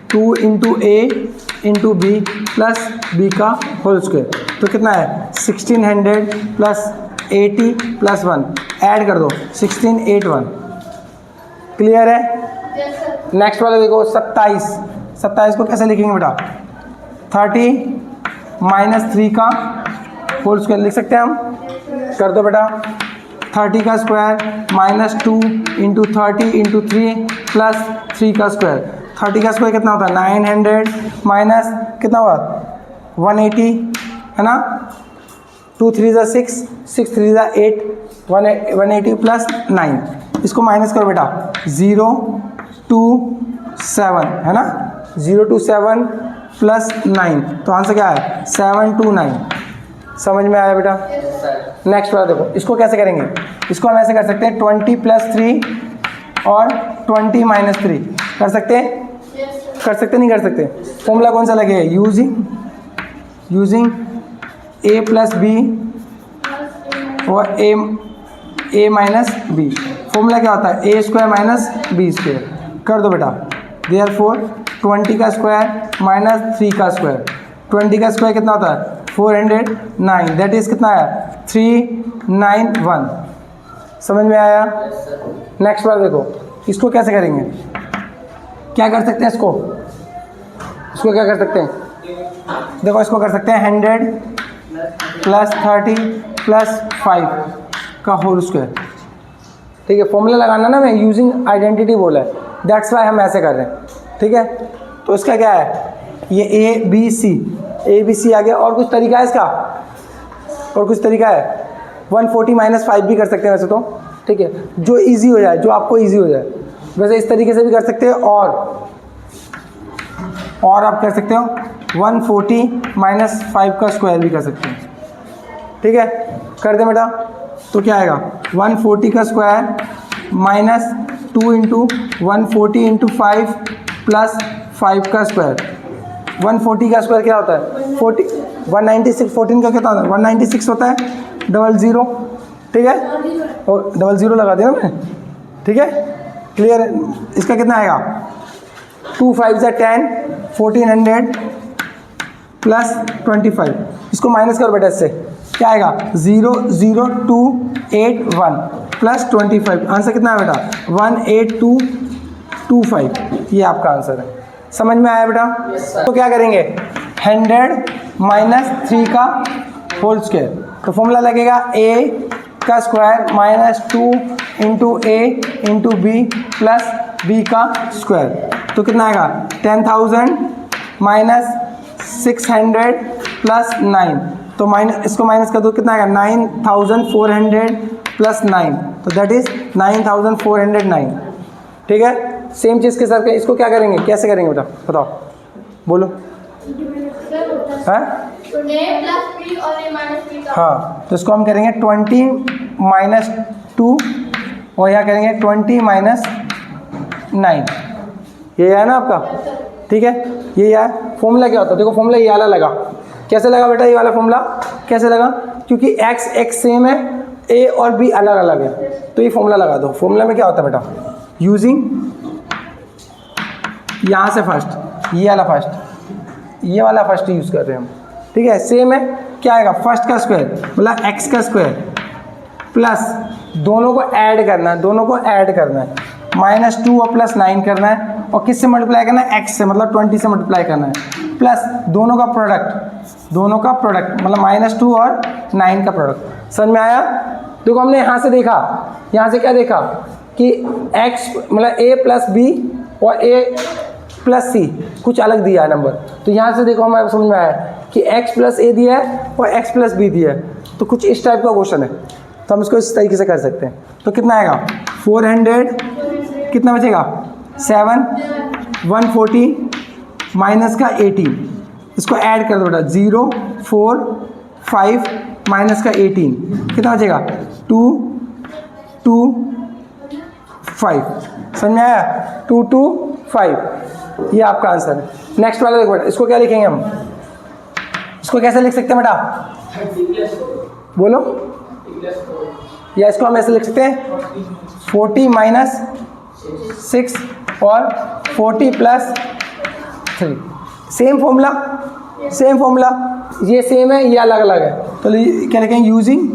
2 into a into b plus b का होल स्क्वायर, तो कितना है 1600 प्लस 80 प्लस 1, ऐड कर दो 16 8 1। क्लियर है? नेक्स्ट वाला देखो 27 को कैसे लिखेंगे बेटा? 30 - 3 का होल स्क्वायर लिख सकते हैं हम। कर दो बेटा, 30 का स्क्वायर -2 इंटू 30 इंटू 3 प्लस 3 का स्क्वायर। 30 का स्क्वायर कितना होता है 900 माइनस कितना हुआ 180, है ना। 2 3 ज़ा 6, 6 3 ज़ा 8, 180 प्लस 9। इसको माइनस करो बेटा, 0 2 7, है ना। 0 2 7 प्लस 9, तो आंसर क्या है 729। समझ में आया बेटा? नेक्स्ट वाला देखो, इसको कैसे करेंगे? इसको हम ऐसे कर सकते हैं 20 + 3 और 20 - 3 कर सकते हैं? कर सकते नहीं कर सकते? फॉर्मूला कौन सा लगेगा? यूजिंग a + b और a माइनस b। फॉर्मूला क्या होता है a² - b²। कर दो बेटा, देयरफॉर 20 का स्क्वायर माइनस 3 का स्क्वायर। 20 का स्क्वायर कितना होता है 409, दैट इज कितना है 391। समझ में आया? नेक्स्ट वाला देखो, इसको कैसे करेंगे? क्या कर सकते हैं इसको क्या कर सकते हैं? देखो इसको कर सकते हैं 100 प्लस 30 प्लस 5 का होल स्क्वायर। ठीक है, फॉर्मूला लगाना ना, मैं यूजिंग आइडेंटिटी बोला है, दैट्स वाई हम ऐसे कर रहे हैं। ठीक है, तो इसका क्या है, ये ए बी सी आ गया। और कुछ तरीका है इसका? और कुछ तरीका है? 140 - 5 भी कर सकते हैं वैसे तो। ठीक है, जो इजी हो जाए, जो आपको इजी हो जाए, वैसे इस तरीके से भी कर सकते हो। और आप कर सकते हो 140 - 5 का स्क्वायर भी कर सकते हैं। ठीक है, कर दे बेटा, तो क्या आएगा 140 का square minus 2 into 140 into 5 plus 5 का स्क्वायर। 140 का स्क्वायर क्या होता है 196, 14 का कितना होता है 196 होता है, 00। ठीक है, और 00 लगा दिया मैंने। ठीक है, क्लियर है? इसका कितना आएगा 2 5 ज़ा 10, 1400 प्लस 25। इसको माइनस करो बेटा, इससे क्या आएगा 00281 प्लस 25। आंसर कितना है बेटा 18225। ये आपका आंसर है। समझ में आया बेटा? तो क्या करेंगे 100 - 3 का होल स्क्वायर, तो फॉर्मूला लगेगा a का square minus 2 into a into b plus b का स्क्वायर। तो कितना आएगा 10,000 - 600 प्लस 9, तो माइनस, इसको माइनस कर दो, कितना आएगा 9400 प्लस 9, तो दैट इज 9409। ठीक है, सेम चीज़ के साथ इसको क्या करेंगे, कैसे करेंगे बेटा बताओ, बोलो। हाँ हाँ, तो इसको हम करेंगे 20 माइनस 2 और यहाँ करेंगे 20 माइनस 9, ये है ना आपका। ठीक है, ये है फॉर्मूला। क्या होता है देखो, फॉर्मूला ये वाला लगा, कैसे लगा बेटा, ये वाला फॉर्मूला कैसे लगा, क्योंकि x सेम है, a और b अलग अलग है, तो ये फॉर्मूला लगा दो। फॉर्मूला में क्या होता है बेटा, यूजिंग यहाँ से फर्स्ट, ये वाला फर्स्ट यूज़ कर रहे हैं हम। ठीक है, सेम है, क्या आएगा, फर्स्ट का स्क्वायर मतलब x का स्क्वायर प्लस दोनों को ऐड करना है, -2 और +9 करना है, और किससे मल्टीप्लाई करना है, x से, मतलब 20 से मल्टीप्लाई करना है, प्लस दोनों का प्रोडक्ट मतलब -2 और 9 का प्रोडक्ट। समझ में आया। देखो हमने यहाँ से देखा, यहाँ से क्या देखा कि x मतलब a + b और a + c कुछ अलग दिया है नंबर, तो यहाँ से देखो हमें समझ में आया कि x + a दिया है और x + b दिया है, तो कुछ इस टाइप का क्वेश्चन है, तो हम इसको इस तरीके से कर सकते हैं। तो कितना आएगा 400, कितना बचेगा 7, 140 माइनस का 18, इसको ऐड कर दो बेटा, 0 4 5 माइनस का 18, कितना बचेगा 2 2 5। समझ में आया, 2 2 5, ये आपका आंसर है। नेक्स्ट वाला देखो बेटा, इसको क्या लिखेंगे हम, इसको कैसे लिख सकते हैं बेटा, बोलो, या इसको हम ऐसे लिख सकते हैं 40 माइनस 6 और 40 + 3, सेम फॉर्मूला, ये सेम है, ये अलग अलग है, तो क्या लिखेंगे, यूजिंग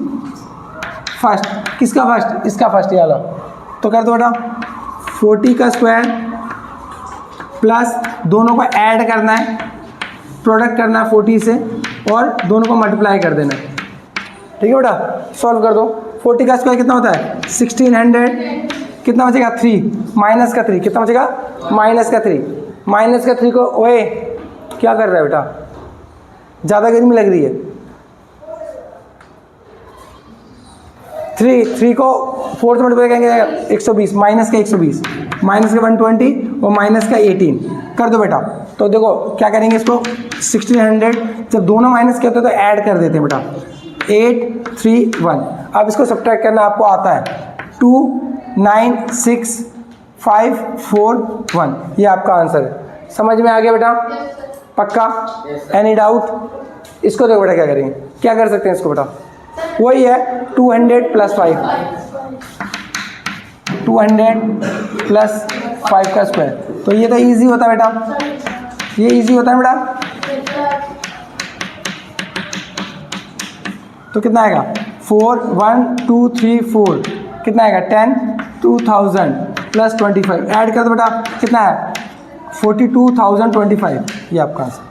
फर्स्ट, किसका फर्स्ट, इसका फर्स्ट, ये वाला, तो कर दो बेटा 40 का स्क्वायर प्लस दोनों को ऐड करना है, प्रोडक्ट करना है 40 से, और दोनों को मल्टीप्लाई कर देना है। ठीक है बेटा, सॉल्व कर दो। 40 का स्क्वायर कितना होता है 1600, कितना बचेगा 3 माइनस का 3, कितना बचेगा माइनस का 3 को, ओए क्या कर रहा है बेटा, ज़्यादा गर्मी लग रही है, 3 को 4 से मल्टीप्लाई करेंगे 120, माइनस का 120, माइनस का 120 और माइनस का 18 कर दो बेटा। तो देखो क्या करेंगे, इसको 1600 जब दोनों माइनस के होते हैं तो ऐड कर देते हैं बेटा, 8 3 1। अब इसको सब्ट्रैक्ट करना आपको आता है, 2 9 6 5 4 1, ये आपका आंसर है। समझ में आ गया बेटा, पक्का, एनी डाउट। इसको देखो बेटा क्या करेंगे, क्या कर सकते हैं इसको बेटा, वही है 200 + 5, 200 + 5 का स्क्वायर, तो ये तो इजी होता है बेटा, ये इजी होता है बेटा। तो कितना आएगा 4 1 2 3 4, कितना आएगा 10 2000 + 25, ऐड कर दो बेटा, कितना है 42,025, ये आपका आंसर।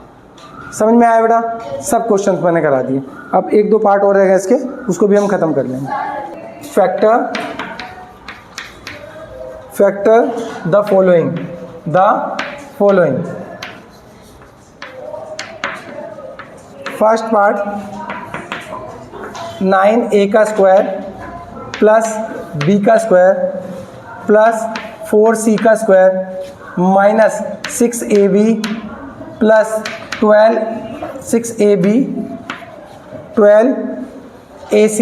समझ में आया बेटा, सब क्वेश्चंस मैंने करा दिए। अब 1-2 पार्ट और रहेगा इसके, उसको भी हम ख़त्म कर लेंगे। Factor the following. First part 9a का स्क्वायर प्लस b का स्क्वायर प्लस 4c का square minus 6ab plus 6ab 12ac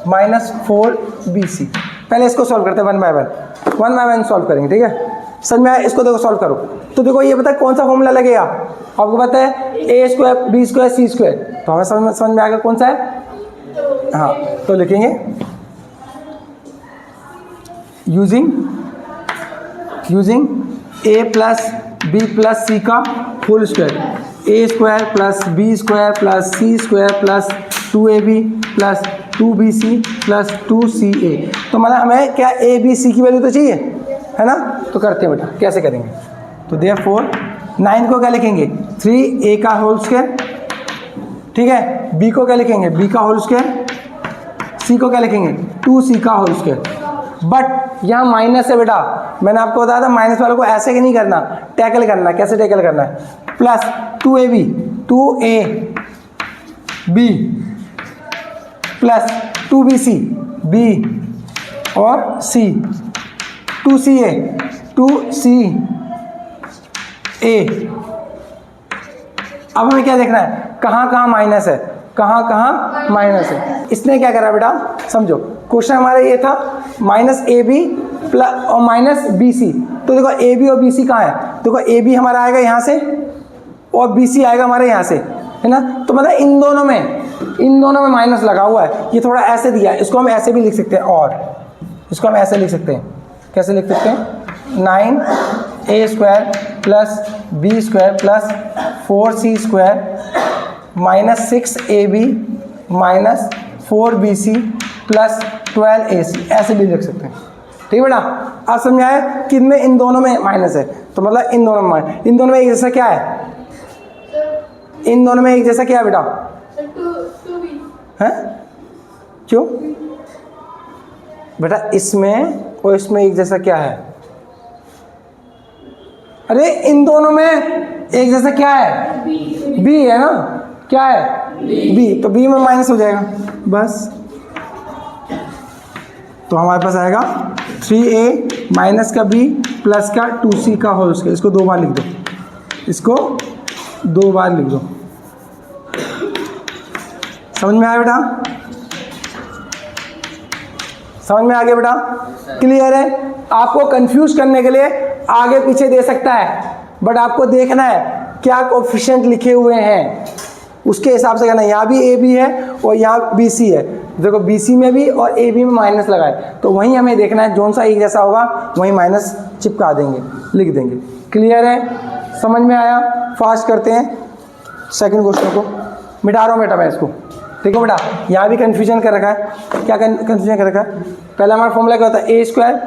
minus 4bc। पहले इसको सॉल्व करते हैं वन बाय वन सॉल्व करेंगे, ठीक है। समझ में आया, इसको देखो सॉल्व करो। तो देखो ये पता है कौन सा फॉर्मूला लगेगा, आपको पता है a² b² c², तो हमें समझ में आ गया कौन सा है। हाँ, तो लिखेंगे using a plus b plus c का whole square, a² plus b² plus c² plus 2ab plus 2bc plus 2ca। तो मतलब हमें क्या a b c की वैल्यू तो चाहिए, है ना। तो करते हैं बेटा, कैसे करेंगे। तो देयरफॉर 9 को क्या लिखेंगे 3a का होल स्क्वायर, ठीक है। b को क्या लिखेंगे b का होल स्क्वायर, c को क्या लिखेंगे 2c का होल स्क्वायर। बट यहाँ माइनस है बेटा, मैंने आपको बताया था माइनस वालों को ऐसे ही नहीं करना, टैकल करना। कैसे टैकल करना है, plus 2ab 2ab plus 2bc b और c 2ca 2ca। अब हमें क्या देखना है, कहाँ कहाँ माइनस है, कहाँ कहाँ माइनस है। इसने क्या करा बेटा, समझो क्वेश्चन हमारा ये था माइनस ए बी प्लस और माइनस बी सी। तो देखो ए बी और बी सी कहाँ है, देखो ए बी हमारा आएगा यहाँ से और बी सी आएगा हमारे यहाँ से, है ना। तो मतलब इन दोनों में माइनस लगा हुआ है। ये थोड़ा ऐसे दिया है, इसको हम ऐसे भी लिख सकते हैं, और इसको हम ऐसे लिख सकते हैं, कैसे लिख सकते हैं, 9a² plus b² plus 4c² minus 6ab minus 4bc plus 12ac, ऐसे भी लिख सकते हैं। ठीक है बेटा, आप समझ आए कि इनमें इन दोनों में माइनस है, तो मतलब इन दोनों में एक जैसा क्या है, इन दोनों में एक जैसा क्या है बेटा, है क्यों बेटा, इसमें और इसमें एक जैसा क्या है, अरे इन दोनों में एक जैसा क्या है, b है ना, क्या है b, तो b में माइनस हो जाएगा बस। तो हमारे पास आएगा 3a माइनस का b प्लस का 2c का होल स्क्वायर। इसको 2 बार लिख दो, इसको 2 बार लिख दो। समझ में आया बेटा, समझ में आ गया बेटा, क्लियर है। आपको कंफ्यूज करने के लिए आगे पीछे दे सकता है, बट आपको देखना है क्या कोफिशिएंट लिखे हुए हैं, उसके हिसाब से करना है। यहाँ भी ए बी है और यहाँ बी सी है, देखो बी सी में भी और ए बी में माइनस लगा है, तो वहीं हमें देखना है जोन सा एक जैसा होगा वहीं माइनस चिपका देंगे, लिख देंगे। क्लियर है, समझ में आया। फास्ट करते हैं सेकंड क्वेश्चन को, मिटा रहा हूँ बेटा मैं इसको, ठीक है बेटा। यहाँ भी कन्फ्यूजन कर रखा है, क्या कन्फ्यूजन कर रखा है, पहला हमारा फॉर्मूला क्या होता है, a²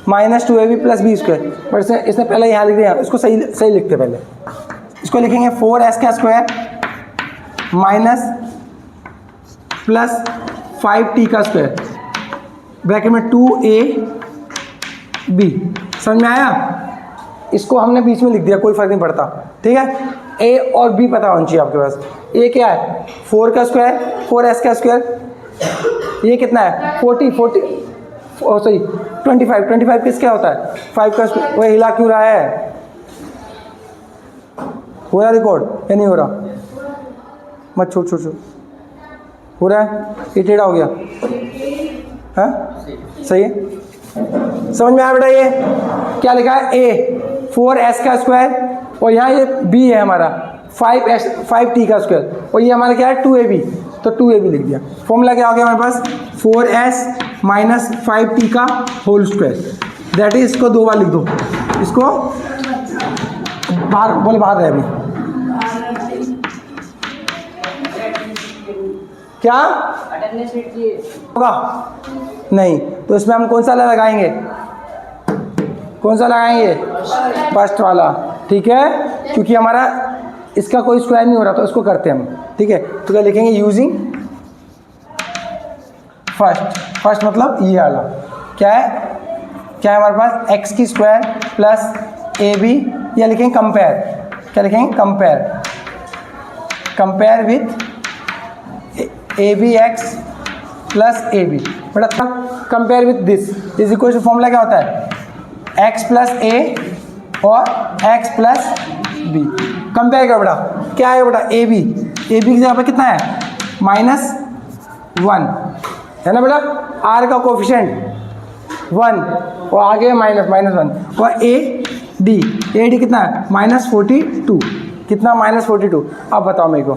minus 2ab plus b², but इसने पहले यहाँ लिख दिया, इसको सही लिखते पहले, इसको लिखेंगे 4s² minus plus 5t² bracket में 2ab। समझ में आया, इसको हमने बीच में लिख दिया, कोई फर्क नहीं पड़ता, ठीक है। a और b पता होना चाहिए आपके पास। a क्या है, 4s², ये कितना है 25 किसका होता है, 5 का स्क्वायर। वह हिला क्यों रहा है, हो रहा रिकॉर्ड या नहीं हो रहा, मत छोड़, हो रहा है, ये टेढ़ा हो गया, हाँ सही है। समझ में आया बेटा, ये क्या लिखा है, a 4s² और यहाँ ये b है हमारा 5t² और ये हमारा क्या है 2ab, तो 2ab लिख दिया। फॉर्मूला क्या हो गया हमारे पास, 4s माइनस 5t का होल स्क्वायर, दैट इज, इसको 2 बार लिख दो, इसको बाहर बोले, बाहर रहे अभी, क्या होगा नहीं, तो इसमें हम कौन सा लगाएंगे, फर्स्ट वाला, ठीक है, क्योंकि हमारा इसका कोई स्क्वायर नहीं हो रहा, तो इसको करते हैं हम, ठीक है। तो क्या लिखेंगे, यूजिंग फर्स्ट मतलब ये वाला क्या है हमारे पास, x² प्लस ab, या लिखेंगे कंपेयर, क्या लिखेंगे, compare with abx plus ab, बड़ा compare with this is equal to, formula क्या होता है, x प्लस a और x प्लस b, कंपेयर करो बेटा, क्या है बेटा, ab की जगह पर कितना है, -1 है ना बेटा, r का कोफिशिएंट 1 और आगे -1 और AD कितना है, -42, कितना, -42। अब बताओ मेरे को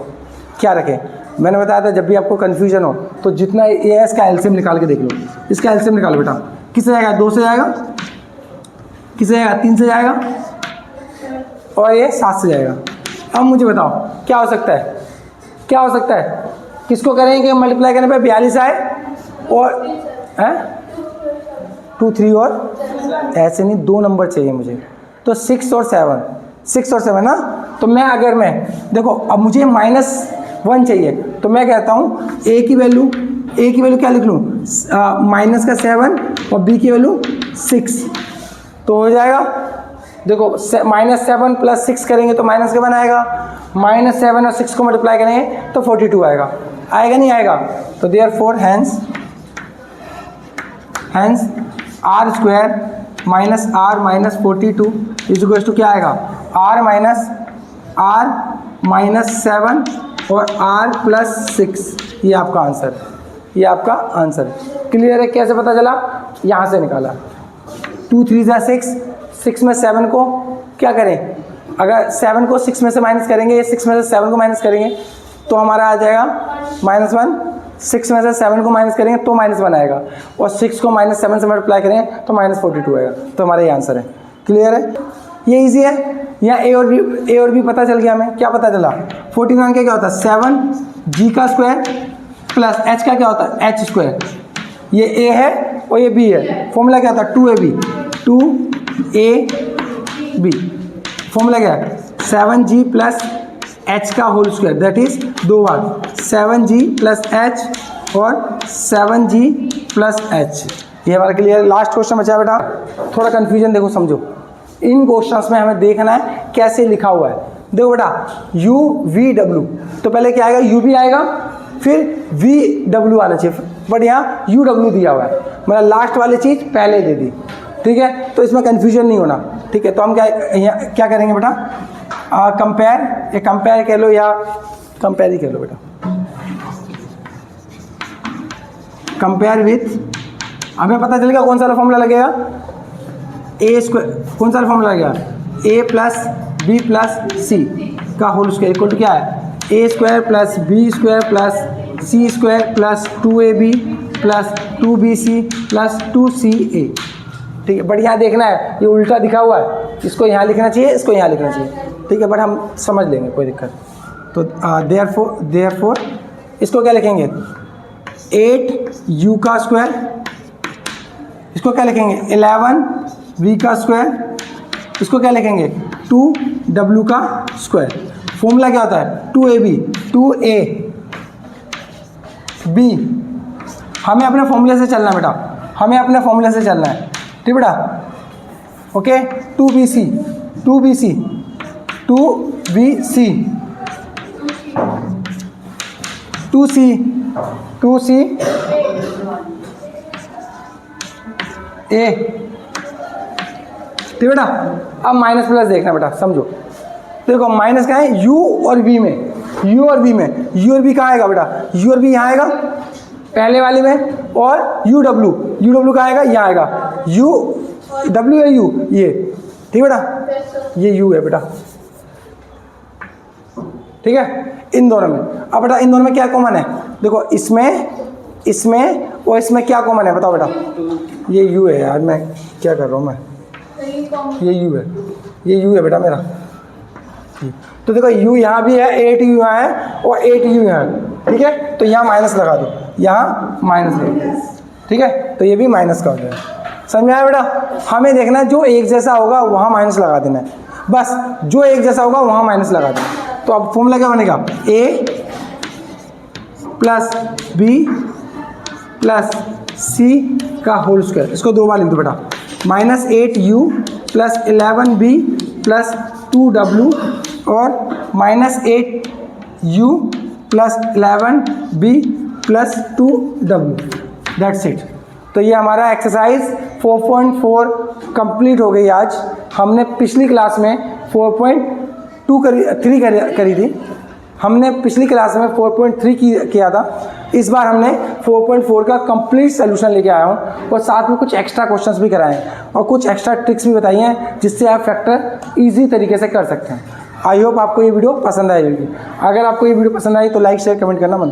क्या रखें, मैंने बताया था जब भी आपको कन्फ्यूजन हो तो जितना ये है इसका एलसीएम निकाल के देख लो, इसका एलसीएम निकालो बेटा, किससे जाएगा, 2 से जाएगा, किससे जाएगा, 3 से जाएगा और ये 7 से जाएगा। अब मुझे बताओ क्या हो सकता है, किसको करेंगे मल्टीप्लाई करने पे 42 आए और 2 3 और ऐसे नहीं, 2 नंबर चाहिए मुझे, तो 6 और 7 ना। तो मैं देखो अब मुझे -1 चाहिए, तो मैं कहता हूँ a की वैल्यू क्या लिख लूँ, -7 और b की वैल्यू 6, तो हो जाएगा देखो -7 + 6 करेंगे तो माइनस का बनाएगा, -7 और 6 को मल्टीप्लाई करेंगे तो 42 आएगा, आएगा नहीं आएगा? तो therefore hence r square minus r minus 42 is equal to क्या आएगा? r माइनस 7 और r प्लस 6। ये आपका आंसर है, ये आपका आंसर है। क्लियर है? कैसे पता चला? यहाँ से निकाला। 2 3 × 6, 6 में 7 को क्या करें? अगर 7 को 6 में से माइनस करेंगे, 6 में से 7 को माइनस करेंगे तो हमारा आ जाएगा -1। 6 में से 7 को माइनस करेंगे तो -1 आएगा, और 6 को -7 से मल्टीप्लाई करेंगे तो -42 आएगा। तो हमारा ये आंसर है। क्लियर है? ये इजी है। यहाँ ए और बी पता चल गया हमें। क्या पता चला? 49 का क्या होता है? 7g का स्क्वायर प्लस h का क्या होता है? h square. ये a है और ये b है। फॉर्मूला क्या था? 2ab, 2ab। फॉर्मूला क्या है? 7g प्लस h का होल स्क्वायर, दैट इज 2 बार 7g प्लस h और 7g प्लस h। ये हमारा क्लियर। लास्ट क्वेश्चन बचा बेटा, थोड़ा कन्फ्यूजन देखो, समझो। इन क्वेश्चंस में हमें देखना है कैसे लिखा हुआ है। देखो बेटा, u v w, तो पहले क्या आएगा? u भी आएगा, फिर v w आना चाहिए, बट यहाँ u w दिया हुआ है, मतलब लास्ट वाली चीज़ पहले दे दी। ठीक है, तो इसमें कन्फ्यूजन नहीं होना। ठीक है, तो हम क्या करेंगे बेटा? कंपेयर, ये कंपेयर कह लो या कंपेयर ही कह लो बेटा। कंपेयर विथ, हमें पता चल गया कौन सा फॉर्मूला लगेगा? ए स्क्वायर, कौन सा फॉर्मूला लगेगा? a plus B plus C का होल स्क्वायर इक्वल टू क्या है? A square plus B square plus C square plus 2ab plus 2bc plus 2ca। ठीक है, बट यहाँ देखना है, ये उल्टा दिखा हुआ है, इसको यहाँ लिखना चाहिए, इसको यहाँ लिखना चाहिए। ठीक है, बट हम समझ लेंगे, कोई दिक्कत। तो देयरफॉर इसको क्या लिखेंगे? 8u का स्क्वायर, इसको क्या लिखेंगे? 11v का स्क्वायर, इसको क्या लिखेंगे? 2w का स्क्वायर। फॉर्मूला क्या होता है? 2ab, 2ab। हमें अपने फॉर्मूले से चलना है बेटा, हमें अपने फॉर्मूले से चलना है। ठीक बेटा, okay. 2bc, 2bc, 2bc, 2c, 2c a। ठीक बेटा, अब माइनस प्लस देखना बेटा, समझो। देखो माइनस क्या है? u और v में, u और v में, u और v कहाँ आएगा बेटा? u और v यहाँ आएगा पहले वाले में, और u w कहाँ आएगा? यहाँ आएगा। u w है u, ये। ठीक बेटा, ये u है बेटा। ठीक है, इन दोनों में। अब बेटा इन दोनों में क्या कॉमन है? देखो इसमें और इसमें क्या कॉमन है? बताओ बेटा। ये u है यार, मैं क्या कर रहा हूँ मैं? ये u है, ये u है बेटा मेरा। तो देखो u यहाँ भी है, 8u यहाँ है और 8u यहाँ है। ठीक है, तो यहाँ माइनस लगा दो, यहाँ माइनस लगा दो। ठीक है, तो ये भी माइनस का हो जाएगा। समझ में आया बेटा? हमें देखना है जो एक जैसा होगा वहाँ माइनस लगा देना है, बस। जो एक जैसा होगा वहाँ माइनस लगा देना। तो अब फॉर्मूला क्या बनेगा? a plus b plus c का होल स्क्वायर, इसको 2 बार लिख दो बेटा। -8u plus 11b plus 2w और -8u plus 11b plus 2w, that's it. तो ये हमारा एक्सरसाइज 4.4 कंप्लीट हो गई आज। हमने पिछली क्लास में 4.3 करी थी, हमने पिछली क्लास में 4.3 किया था। इस बार हमने 4.4 का कंप्लीट सोल्यूशन लेके आया हूँ, और साथ में कुछ एक्स्ट्रा क्वेश्चंस भी कराए हैं और कुछ एक्स्ट्रा ट्रिक्स भी बताई हैं जिससे आप फैक्टर इजी तरीके से कर सकते हैं। आई होप आपको ये वीडियो पसंद आई होगी। अगर आपको ये वीडियो पसंद आई तो लाइक शेयर कमेंट करना मत